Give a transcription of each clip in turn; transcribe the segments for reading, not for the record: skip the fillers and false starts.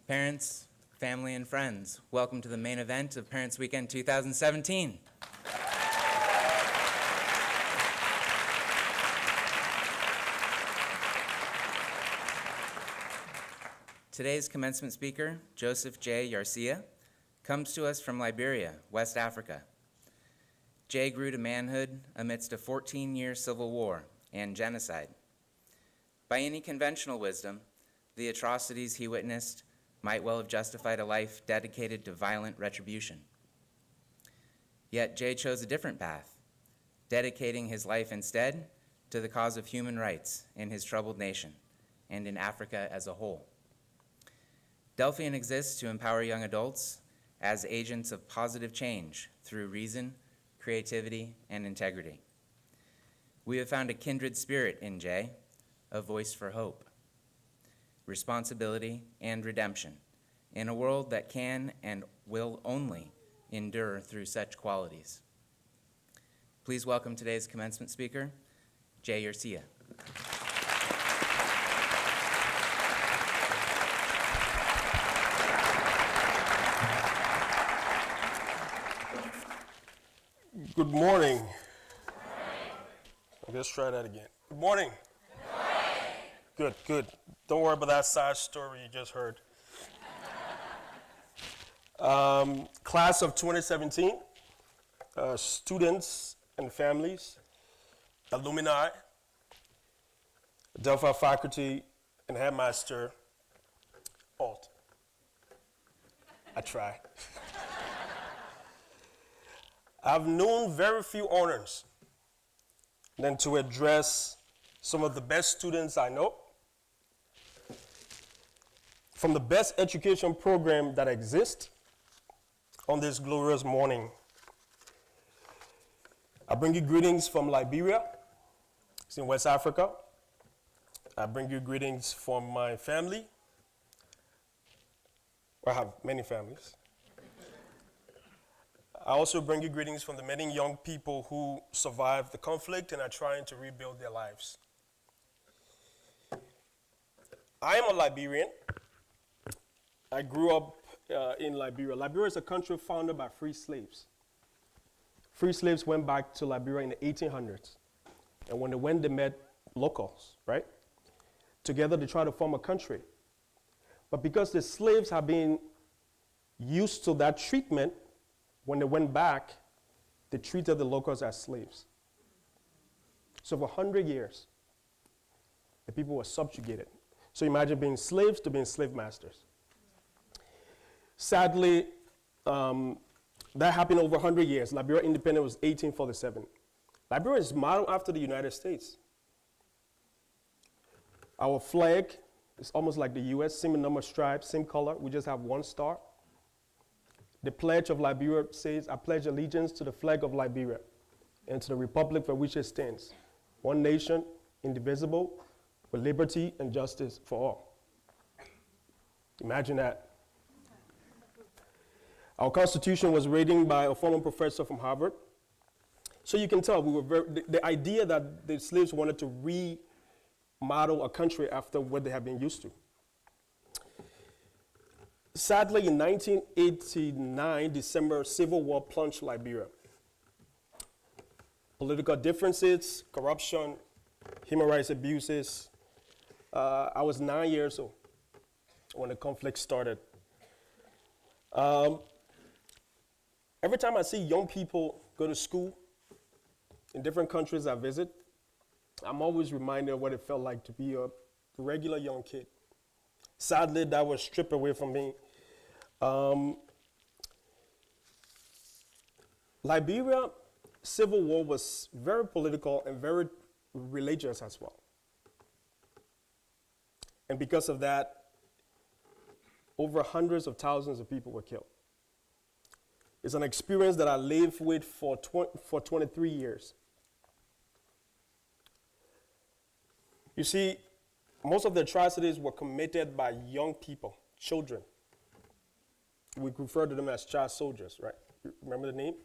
Parents, family, and friends, welcome to the main event of Parents Weekend 2017. Today's commencement speaker, Jay Yarsiah, comes to us from Liberia, West Africa. Jay grew to manhood amidst a 14-year civil war and genocide. By any conventional wisdom, the atrocities he witnessed might well have justified a life dedicated to violent retribution. Yet Jay chose a different path, dedicating his life instead to the cause of human rights in his troubled nation and in Africa as a whole. Delphian exists to empower young adults as agents of positive change through reason, creativity, and integrity. We have found a kindred spirit in Jay, a voice for hope, responsibility, and redemption in a world that can and will only endure through such qualities. Please welcome today's commencement speaker, Jay Yarsiah. Good morning. Let's try that again. Good morning. Good. Don't worry about that side story you just heard. Class of 2017, students and families, alumni, Delphi faculty, and headmaster, alt. I try. I've known very few honors than to address some of the best students I know, from the best education program that exists on this glorious morning. I bring you greetings from Liberia. It's in West Africa. I bring you greetings from my family. I have many families. I also bring you greetings from the many young people who survived the conflict and are trying to rebuild their lives. I am a Liberian. I grew up in Liberia. Liberia is a country founded by free slaves. Free slaves went back to Liberia in the 1800s. And when they went, they met locals, right? Together, they tried to form a country. But because the slaves have been used to that treatment, when they went back, they treated the locals as slaves. So for 100 years, the people were subjugated. So imagine being slaves to being slave masters. Sadly, that happened over 100 years. Liberia independence was 1847. Liberia is modeled after the United States. Our flag is almost like the US, same number of stripes, same color. We just have one star. The Pledge of Liberia says, I pledge allegiance to the flag of Liberia and to the republic for which it stands, one nation, indivisible, with liberty and justice for all. Imagine that. Our Constitution was written by a former professor from Harvard. So you can tell the idea that the slaves wanted to remodel a country after what they had been used to. Sadly, in 1989, December, civil war plunged Liberia. Political differences, corruption, human rights abuses. I was 9 years old when the conflict started. Every time I see young people go to school in different countries I visit, I'm always reminded of what it felt like to be a regular young kid. Sadly, that was stripped away from me. Liberia civil war was very political and very religious as well. And because of that, over hundreds of thousands of people were killed. It's an experience that I lived with for 23 years. You see, most of the atrocities were committed by young people, children. We refer to them as child soldiers, right? Remember the name?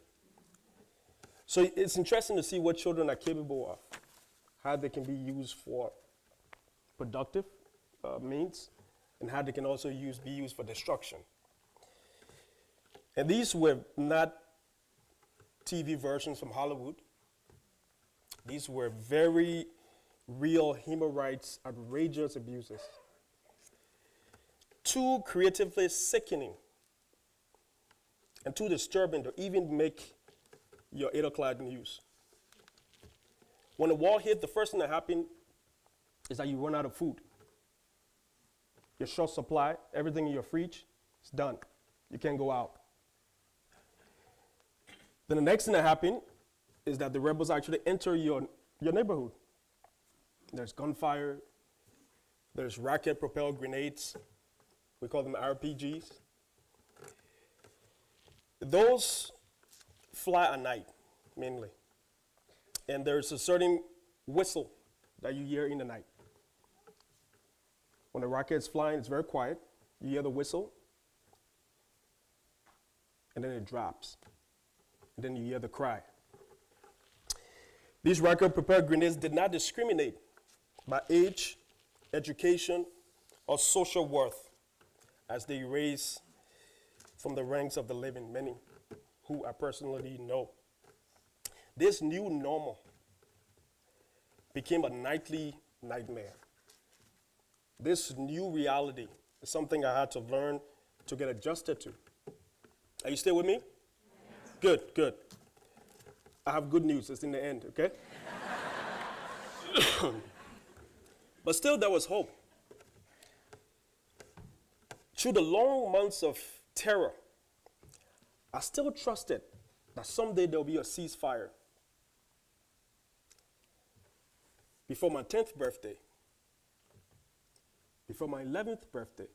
So it's interesting to see what children are capable of, how they can be used for productive means, and how they can also be used for destruction. And these were not TV versions from Hollywood. These were very real human rights, outrageous abuses. Too creatively sickening and too disturbing to even make your 8 o'clock news. When the war hit, the first thing that happened is that you run out of food. Your short supply, everything in your fridge is done. You can't go out. Then the next thing that happened is that the rebels actually enter your neighborhood. There's gunfire. There's rocket-propelled grenades. We call them RPGs. Those fly at night, mainly. And there's a certain whistle that you hear in the night. When the rocket is flying, it's very quiet. You hear the whistle, and then it drops. And then you hear the cry. These rocket-propelled grenades did not discriminate by age, education, or social worth as they erase from the ranks of the living, many who I personally know. This new normal became a nightly nightmare. This new reality is something I had to learn to get adjusted to. Are you still with me? Yes. Good, good. I have good news. It's in the end, okay? But still, there was hope. Through the long months of terror, I still trusted that someday there'll be a ceasefire. Before my 10th birthday, before my 11th birthday,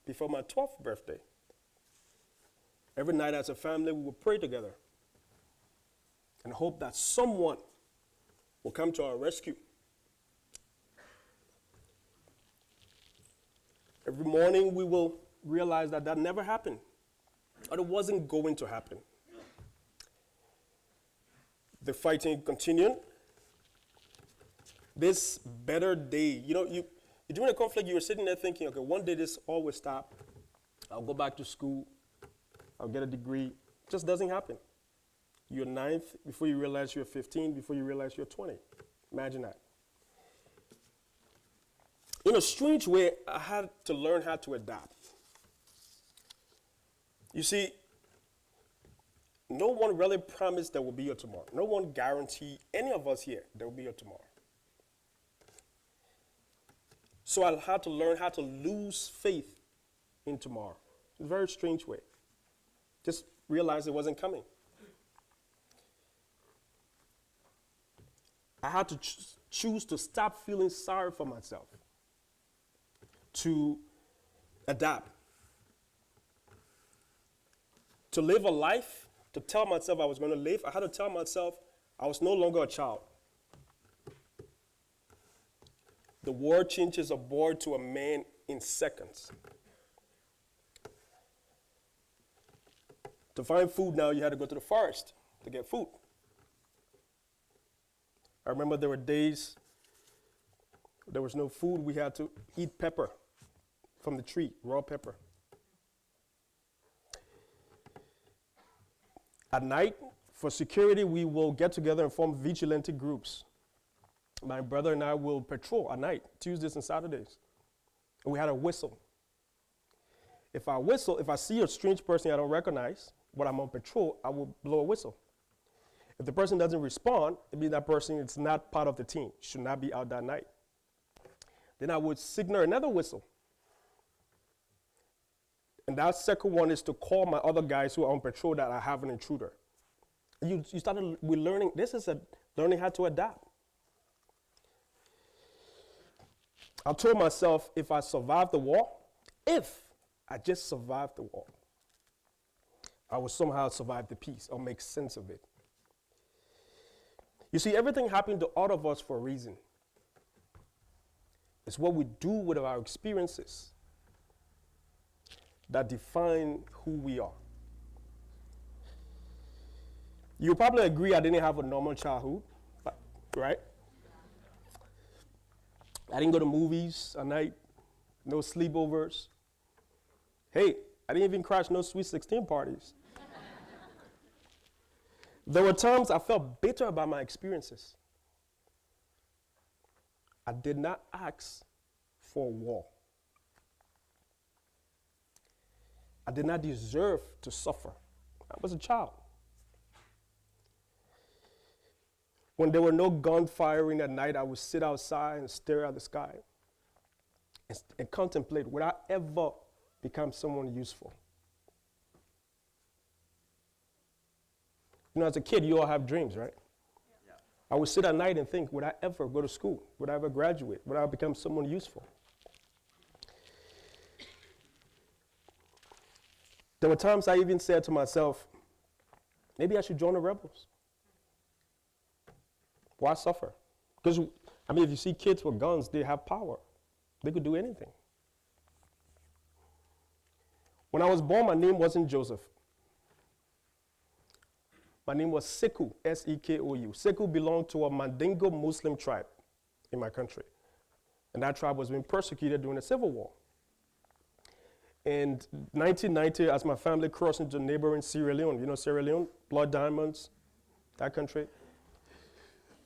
before my 12th birthday, every night as a family, we would pray together and hope that someone will come to our rescue. Every morning, we will realize that that never happened, or it wasn't going to happen. The fighting continued. This better day, you're doing a conflict, you were sitting there thinking, okay, one day this all will stop. I'll go back to school. I'll get a degree. It just doesn't happen. You're 9th before you realize you're 15, before you realize you're 20. Imagine that. In a strange way, I had to learn how to adapt. You see, no one really promised there will be a tomorrow. No one guaranteed any of us here there will be a tomorrow. So I had to learn how to lose faith in tomorrow. In a very strange way. Just realized it wasn't coming. I had to choose to stop feeling sorry for myself, to adapt, to live a life, to tell myself I was going to live. I had to tell myself I was no longer a child. The world changes a boy to a man in seconds. To find food now, you had to go to the forest to get food. I remember there were days there was no food. We had to eat pepper from the tree, raw pepper. At night, for security, we will get together and form vigilante groups. My brother and I will patrol at night, Tuesdays and Saturdays. And we had a whistle. If I see a strange person I don't recognize, when I'm on patrol, I will blow a whistle. If the person doesn't respond, it means that person is not part of the team, should not be out that night. Then I would signal another whistle. And that second one is to call my other guys who are on patrol that I have an intruder. You started with learning, learning how to adapt. I told myself if I survived the war, if I just survived the war, I would somehow survive the peace or make sense of it. You see, everything happened to all of us for a reason. It's what we do with our experiences that define who we are. You probably agree I didn't have a normal childhood, right? I didn't go to movies at night. no sleepovers. Hey, I didn't even crash no Sweet 16 parties. There were times I felt bitter about my experiences. I did not ask for a war. I did not deserve to suffer. I was a child. When there were no gun firing at night, I would sit outside and stare at the sky and contemplate, would I ever become someone useful? You know, as a kid, you all have dreams, right? Yeah. I would sit at night and think, would I ever go to school? Would I ever graduate? Would I become someone useful? There were times I even said to myself, maybe I should join the rebels. Why suffer? Because, I mean, if you see kids with guns, they have power. They could do anything. When I was born, my name wasn't Joseph. My name was Sekou, S-E-K-O-U. Sekou belonged to a Mandingo Muslim tribe in my country. And that tribe was being persecuted during the Civil War. In 1990, as my family crossed into neighboring Sierra Leone, you know Sierra Leone, Blood Diamonds, that country.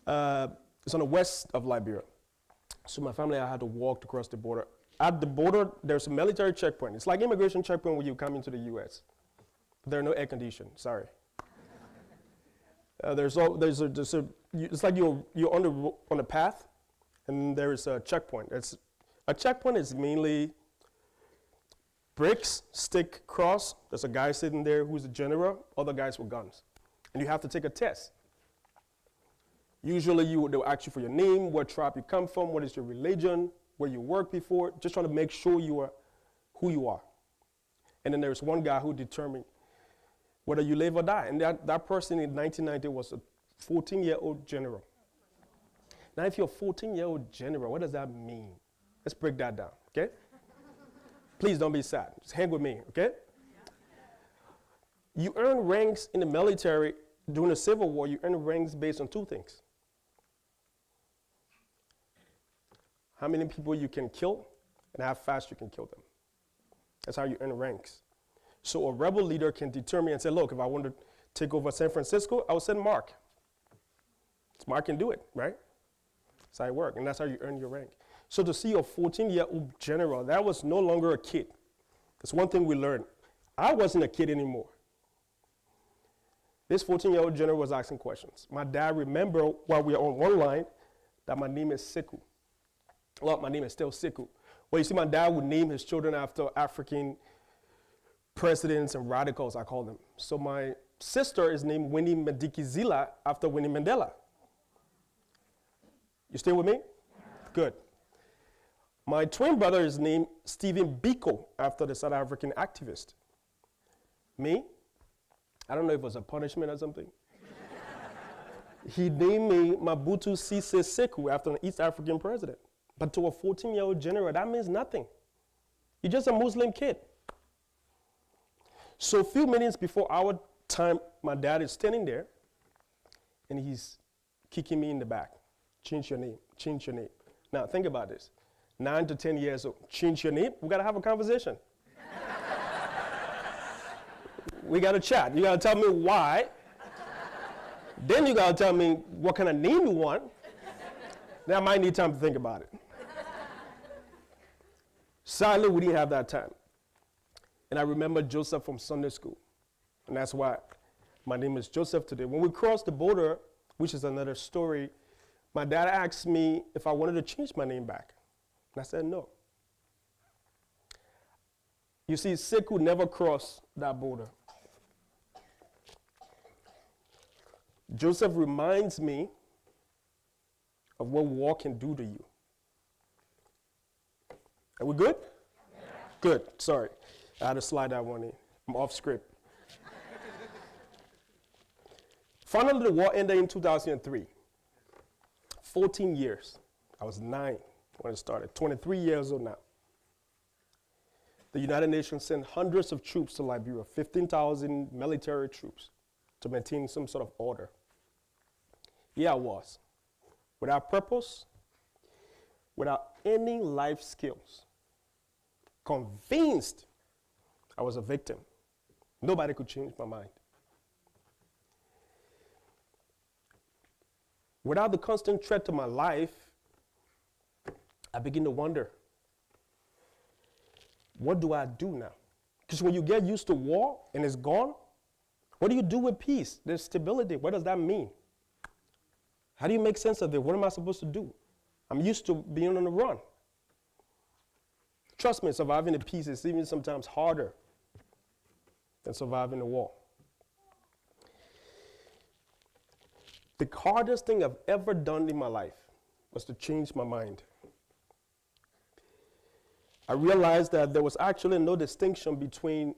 It's on the west of Liberia. So my family, I had to walk across the border. At the border, there's a military checkpoint. It's like immigration checkpoint when you come into the U.S. There are no air conditioning, sorry. It's like you're on the path, and there is a checkpoint. A checkpoint is mainly bricks, stick, cross. There's a guy sitting there who's a general, other guys with guns. And you have to take a test. Usually they'll ask you for your name, what tribe you come from, what is your religion, where you worked before, just trying to make sure you are who you are. And then there's one guy who determined whether you live or die. And that person in 1990 was a 14-year-old general. Now, if you're a 14-year-old general, what does that mean? Let's break that down, okay? Please don't be sad. Just hang with me, okay? You earn ranks in the military during the Civil War. You earn ranks based on two things. How many people you can kill and how fast you can kill them. That's how you earn ranks. So a rebel leader can determine and say, look, if I want to take over San Francisco, I will send Mark. Mark can do it, right? That's how it works, and that's how you earn your rank. So to see a 14-year-old general, that was no longer a kid. That's one thing we learned. I wasn't a kid anymore. This 14-year-old general was asking questions. My dad remembered while we were on one line that my name is Sekou. Well, my name is still Sekou. Well, you see, my dad would name his children after African presidents and radicals, I call them. So my sister is named Winnie Madikizela after Winnie Mandela. You still with me? Good. My twin brother is named Stephen Biko after the South African activist. Me? I don't know if it was a punishment or something. He named me Mabutu Sese Sekou after an East African president. But to a 14-year-old general, that means nothing. You're just a Muslim kid. So a few minutes before our time, my dad is standing there, and he's kicking me in the back. Change your name, change your name. Now, think about this. 9 to 10 years old, change your name, we gotta have a conversation. We gotta chat. You gotta tell me why. Then you gotta tell me what kind of name you want. Then I might need time to think about it. Sadly, we didn't have that time. And I remember Joseph from Sunday school. And that's why my name is Joseph today. When we crossed the border, which is another story, my dad asked me if I wanted to change my name back. And I said no. You see, Sekou never crossed that border. Joseph reminds me of what war can do to you. Are we good? Yeah. Good. Sorry. I had to slide that one in. I'm off script. Finally, the war ended in 2003. 14 years. I was 9 when it started. 23 years old now. The United Nations sent hundreds of troops to Liberia, 15,000 military troops, to maintain some sort of order. Here I was, without purpose, without any life skills. convinced I was a victim. Nobody could change my mind. Without the constant threat to my life, I begin to wonder, what do I do now? Because when you get used to war and it's gone, what do you do with peace? There's stability. What does that mean? How do you make sense of it? What am I supposed to do? I'm used to being on the run. Trust me, surviving the peace is even sometimes harder than surviving the war. The hardest thing I've ever done in my life was to change my mind. I realized that there was actually no distinction between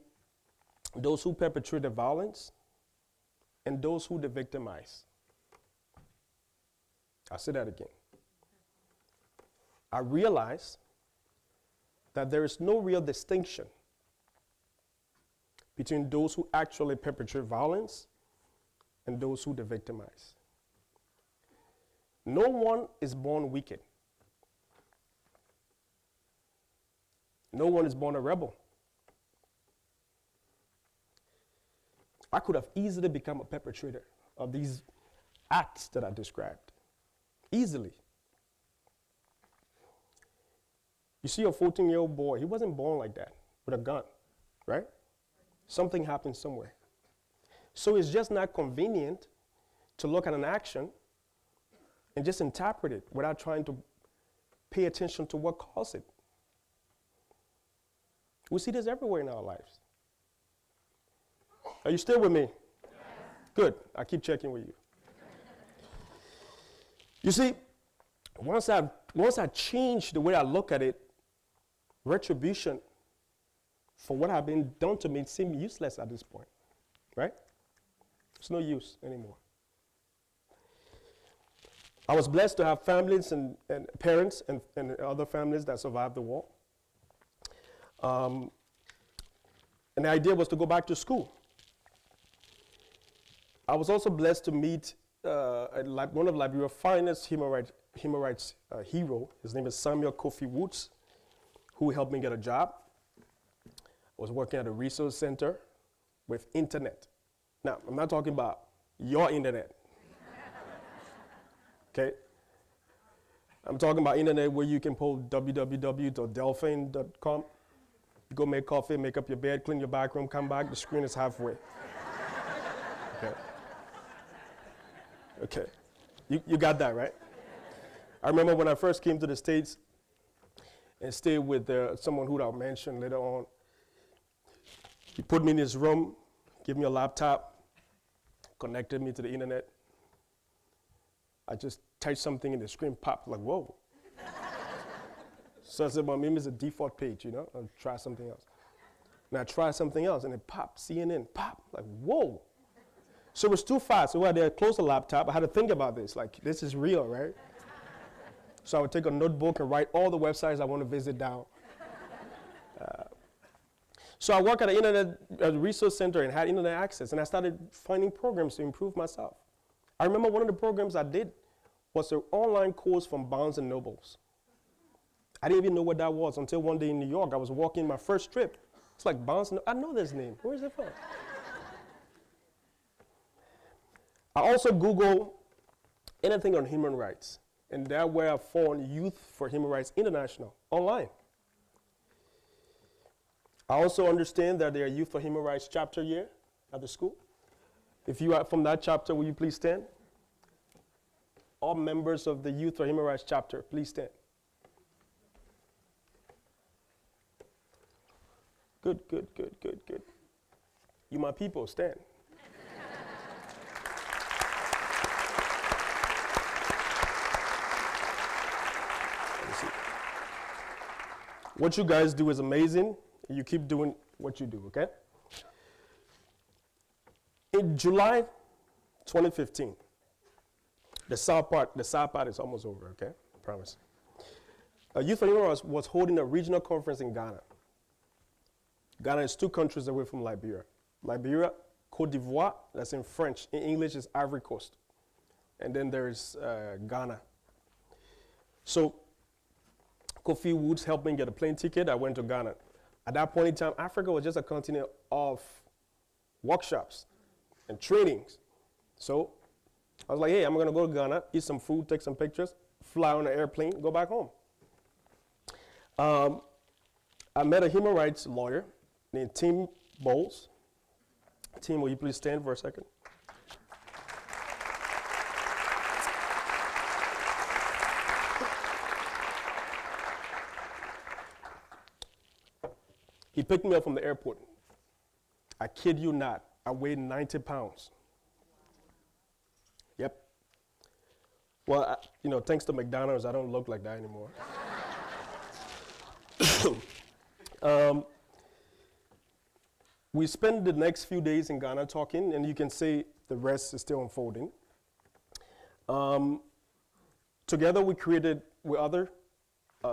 those who perpetrate the violence and those who they victimize. I'll say that again. I realized that there is no real distinction between those who actually perpetrate violence and those who they victimize. No one is born wicked. No one is born a rebel. I could have easily become a perpetrator of these acts that I described. Easily. You see a 14-year-old boy, he wasn't born like that, with a gun, right? Something happened somewhere. So it's just not convenient to look at an action and just interpret it without trying to pay attention to what caused it. We see this everywhere in our lives. Are you still with me? Yes. Good. I keep checking with you. You see, once I changed the way I look at it, retribution for what had been done to me seemed useless at this point, right? It's no use anymore. I was blessed to have families and parents and other families that survived the war. And the idea was to go back to school. I was also blessed to meet one of Liberia's finest human rights hero. His name is Samuel Kofi Woods, who helped me get a job. I was working at a resource center with internet. Now, I'm not talking about your internet. Okay? I'm talking about internet where you can pull www.delphian.com, go make coffee, make up your bed, clean your back room, come back, the screen is halfway. Okay. Okay. You got that, right? I remember when I first came to the States and stayed with someone who I'll mention later on. He put me in his room, gave me a laptop, connected me to the internet. I just typed something and the screen popped, like, whoa. So I said, well, maybe it's a default page, I'll try something else. And I tried something else and it popped, CNN, pop, like, whoa. So it was too fast. So when I closed the laptop, I had to think about this, like, this is real, right? So I would take a notebook and write all the websites I want to visit down. So I worked at an internet resource center and had internet access, and I started finding programs to improve myself. I remember one of the programs I did was an online course from Barnes & Nobles. I didn't even know what that was until one day in New York. I was walking my first trip. It's like Barnes & Nobles. I know this name. Where is it from? I also Googled anything on human rights, and that's where I found Youth for Human Rights International online. I also understand that there are Youth for Human Rights chapter here at the school. If you are from that chapter, will you please stand? All members of the Youth for Human Rights chapter, please stand. Good. You my people, stand. What you guys do is amazing. You keep doing what you do, okay? In July 2015, the sad part is almost over, okay? I promise. Youth for Human Rights was holding a regional conference in Ghana. Ghana is 2 countries away from Liberia. Liberia, Côte d'Ivoire, that's in French. In English, is Ivory Coast. And then there's Ghana. So Kofi Woods helped me get a plane ticket. I went to Ghana. At that point in time, Africa was just a continent of workshops and trainings. So I was like, hey, I'm going to go to Ghana, eat some food, take some pictures, fly on an airplane, go back home. I met a human rights lawyer named Tim Bowles. Tim, will you please stand for a second? He picked me up from the airport. I kid you not, I weighed 90 pounds. Yep. Well, thanks to McDonald's, I don't look like that anymore. We spent the next few days in Ghana talking, and you can say the rest is still unfolding. Together we created, with other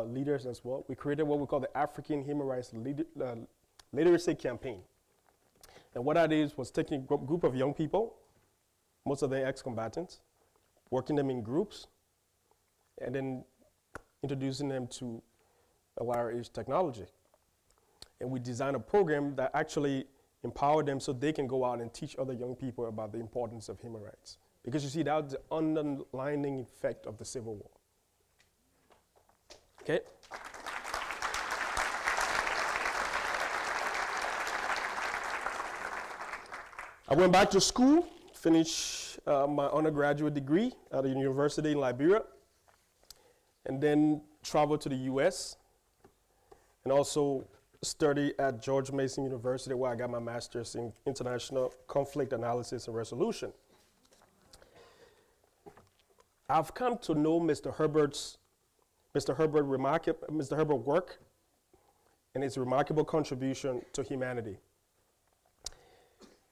leaders as well, we created what we call the African Human Rights Literacy Campaign. And what that is was taking a group of young people, most of them ex-combatants, working them in groups, and then introducing them to a later age technology. And we designed a program that actually empowered them so they can go out and teach other young people about the importance of human rights. Because you see, that was the underlying effect of the Civil War. Okay? I went back to school, finished my undergraduate degree at a university in Liberia, and then traveled to the US, and also studied at George Mason University, where I got my master's in international conflict analysis and resolution. I've come to know Mr. Herbert's work and his remarkable contribution to humanity.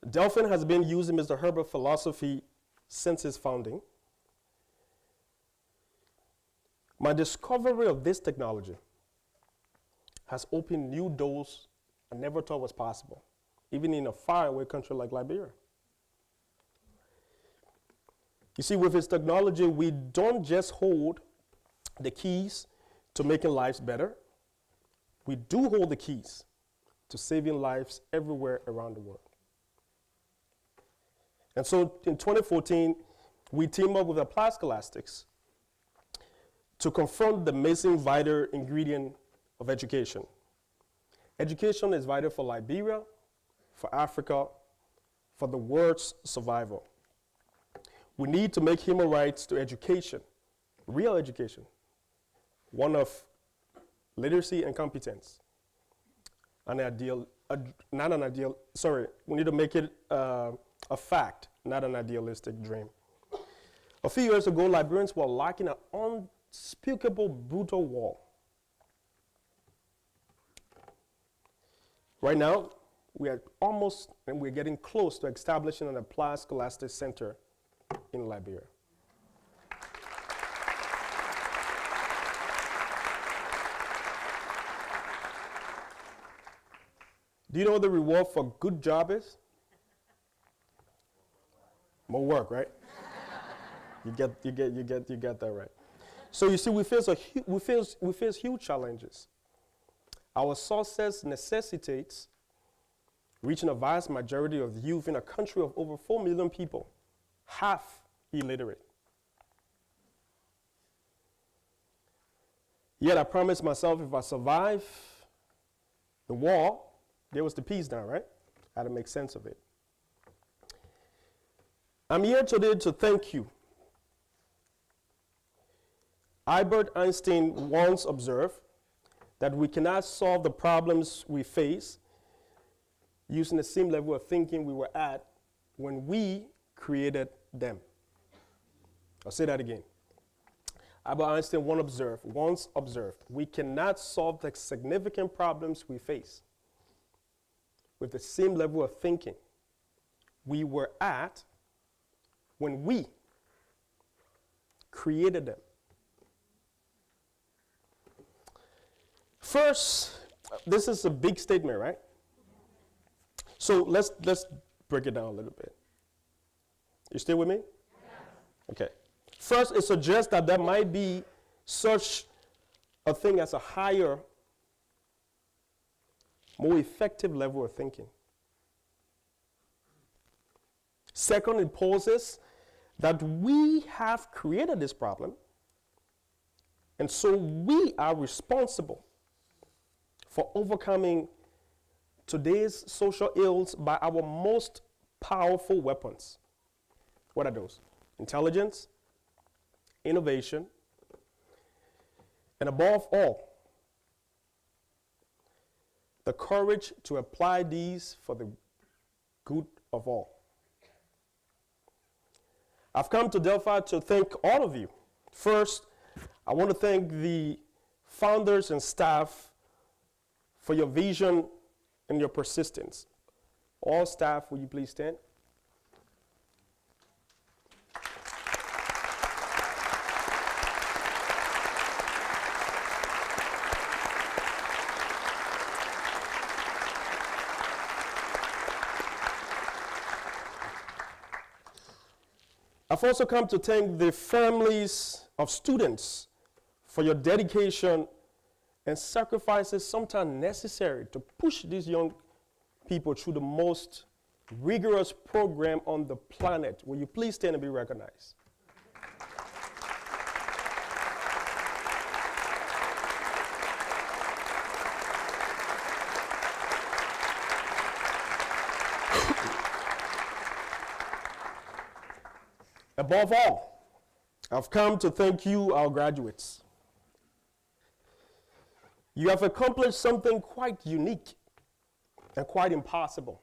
Delphian has been using Mr. Herbert's philosophy since its founding. My discovery of this technology has opened new doors I never thought was possible, even in a faraway country like Liberia. You see, with his technology, we don't just hold the keys to making lives better. We do hold the keys to saving lives everywhere around the world. And so in 2014, we teamed up with Applied Scholastics to confront the missing vital ingredient of education. Education is vital for Liberia, for Africa, for the world's survival. We need to make human rights to education, real education, one of literacy and competence. We need to make it a fact, not an idealistic dream. A few years ago, Liberians were lacking an unspeakable, brutal war. Right now, we are almost, and we're getting close to establishing an Applied Scholastic Center in Liberia. Do you know what the reward for a good job is? More work, right? You get that right. So you see, we face huge challenges. Our success necessitates reaching a vast majority of youth in a country of over 4 million people, half illiterate. Yet I promised myself if I survive the war, there was the peace now, right? I had to make sense of it. I'm here today to thank you. Albert Einstein once observed that we cannot solve the problems we face using the same level of thinking we were at when we created them. I'll say that again. Albert Einstein once observed, we cannot solve the significant problems we face with the same level of thinking we were at when we created them. First, this is a big statement, right? So let's break it down a little bit. You still with me? Yeah. Okay. First, it suggests that there might be such a thing as a higher more effective level of thinking. Second, it poses that we have created this problem, and so we are responsible for overcoming today's social ills by our most powerful weapons. What are those? Intelligence, innovation, and above all, the courage to apply these for the good of all. I've come to Delphi to thank all of you. First, I want to thank the founders and staff for your vision and your persistence. All staff, will you please stand? I've also come to thank the families of students for your dedication and sacrifices sometimes necessary to push these young people through the most rigorous program on the planet. Will you please stand and be recognized? Above all, I've come to thank you, our graduates. You have accomplished something quite unique and quite impossible.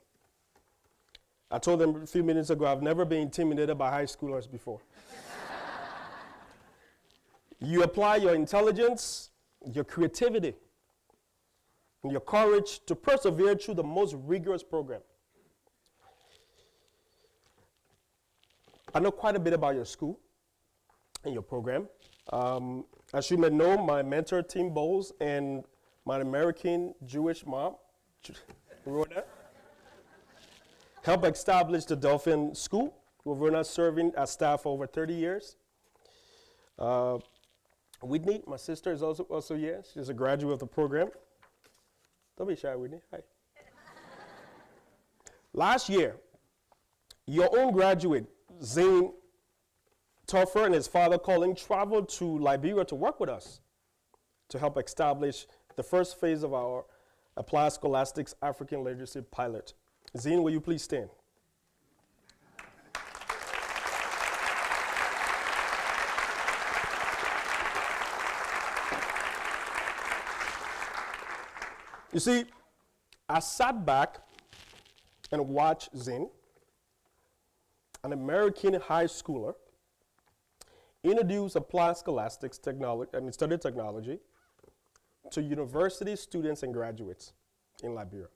I told them a few minutes ago, I've never been intimidated by high schoolers before. You apply your intelligence, your creativity, and your courage to persevere through the most rigorous program. I know quite a bit about your school and your program. As you may know, my mentor, Tim Bowles, and my American Jewish mom, Rhoda, helped establish the Delphian School, with Rhoda serving as staff for over 30 years. Whitney, my sister, is also here. She's a graduate of the program. Don't be shy, Whitney. Hi. Last year, your own graduate, Zane Toffer, and his father, Colin, traveled to Liberia to work with us to help establish the first phase of our Applied Scholastics African Literacy Pilot. Zane, will you please stand? You see, I sat back and watched Zane, an American high schooler, introduce applied scholastics study technology to university students and graduates in Liberia.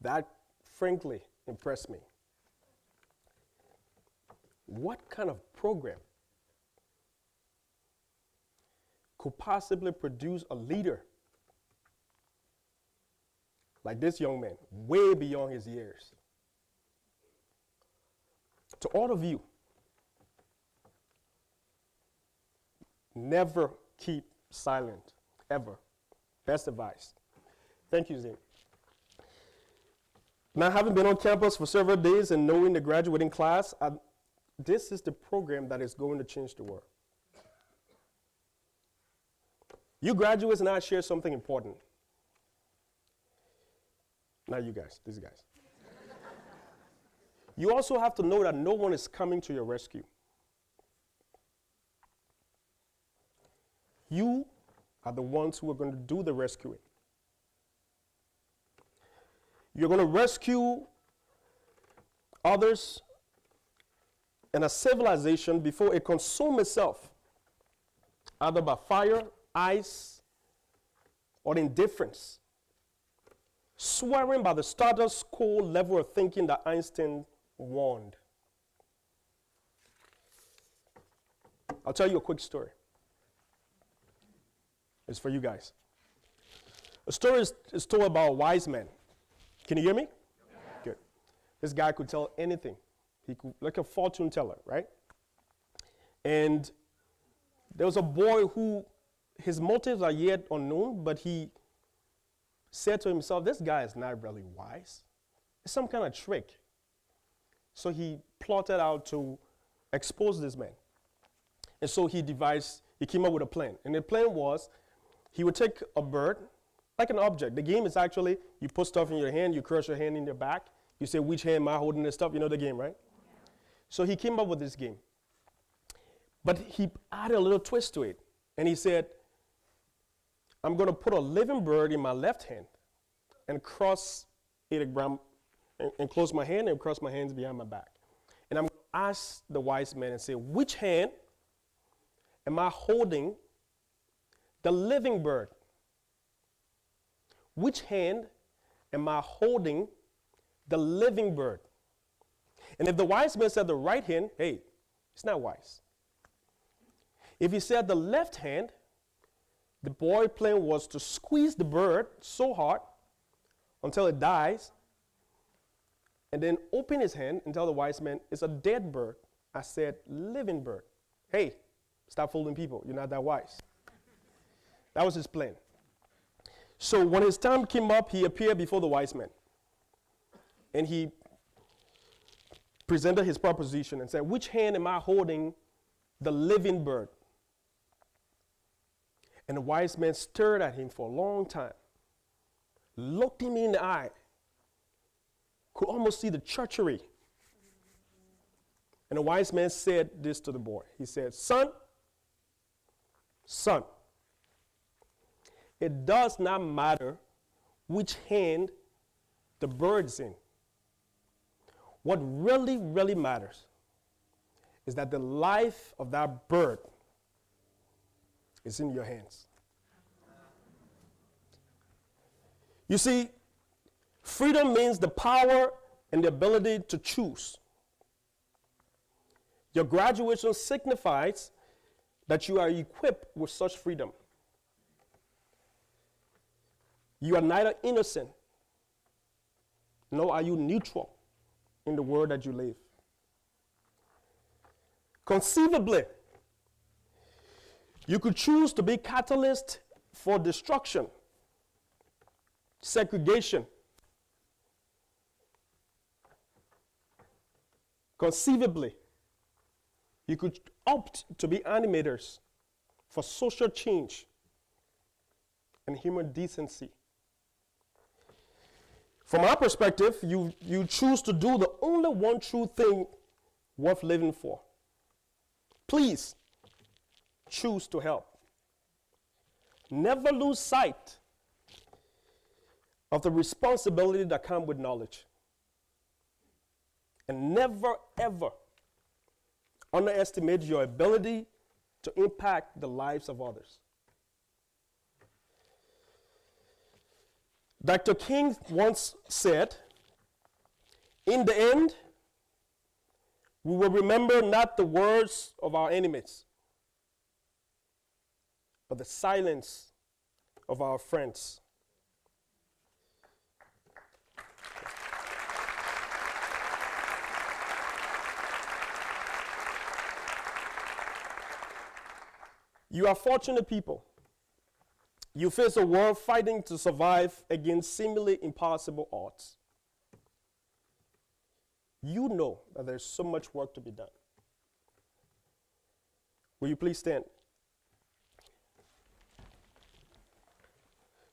That, frankly, impressed me. What kind of program could possibly produce a leader like this young man, way beyond his years? To all of you, never keep silent, ever. Best advice. Thank you, Zane. Now, having been on campus for several days and knowing the graduating class, this is the program that is going to change the world. You graduates and I share something important. Not you guys, these guys. You also have to know that no one is coming to your rescue. You are the ones who are going to do the rescuing. You're going to rescue others and a civilization before it consumes itself, either by fire, ice, or indifference, swearing by the status quo level of thinking that Einstein warned. I'll tell you a quick story. It's for you guys. A story is told about a wise man. Can you hear me? Yeah. Good. This guy could tell anything. He could, like a fortune teller, right? And there was a boy who, his motives are yet unknown, but he said to himself, this guy is not really wise. It's some kind of trick. So he plotted out to expose this man. And so he came up with a plan. And the plan was, he would take a bird, like an object. The game is actually, you put stuff in your hand, you crush your hand in your back. You say, which hand am I holding this stuff? You know the game, right? Yeah. So he came up with this game. But he added a little twist to it. And he said, I'm going to put a living bird in my left hand and cross it and close my hand and cross my hands behind my back. And I'm going to ask the wise man and say, which hand am I holding the living bird? Which hand am I holding the living bird? And if the wise man said the right hand, hey, it's not wise. If he said the left hand, the boy plan was to squeeze the bird so hard until it dies, and then open his hand and tell the wise man, it's a dead bird. I said, living bird. Hey, stop fooling people. You're not that wise. That was his plan. So when his time came up, he appeared before the wise man. And he presented his proposition and said, which hand am I holding the living bird? And the wise man stared at him for a long time, looked him in the eye, could almost see the treachery. And the wise man said this to the boy. He said, son, it does not matter which hand the bird's in. What really, really matters is that the life of that bird is in your hands. You see, freedom means the power and the ability to choose. Your graduation signifies that you are equipped with such freedom. You are neither innocent, nor are you neutral in the world that you live. Conceivably, you could choose to be catalyst for destruction, segregation. Conceivably, you could opt to be animators for social change and human decency. From our perspective, you choose to do the only one true thing worth living for. Please choose to help. Never lose sight of the responsibility that comes with knowledge. And never, ever underestimate your ability to impact the lives of others. Dr. King once said, in the end, we will remember not the words of our enemies, but the silence of our friends. You are fortunate people. You face a world fighting to survive against seemingly impossible odds. You know that there's so much work to be done. Will you please stand?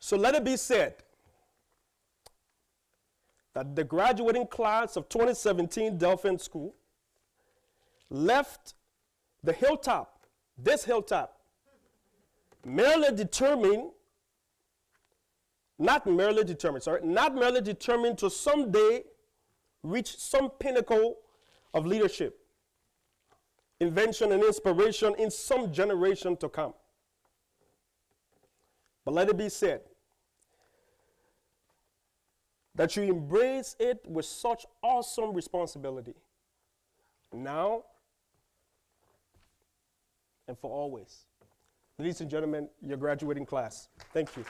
So let it be said that the graduating class of 2017 Delphian School left the hilltop, this hilltop, not merely determined to someday reach some pinnacle of leadership, invention, and inspiration in some generation to come. But let it be said that you embrace it with such awesome responsibility, now and for always. Ladies and gentlemen, your graduating class. Thank you.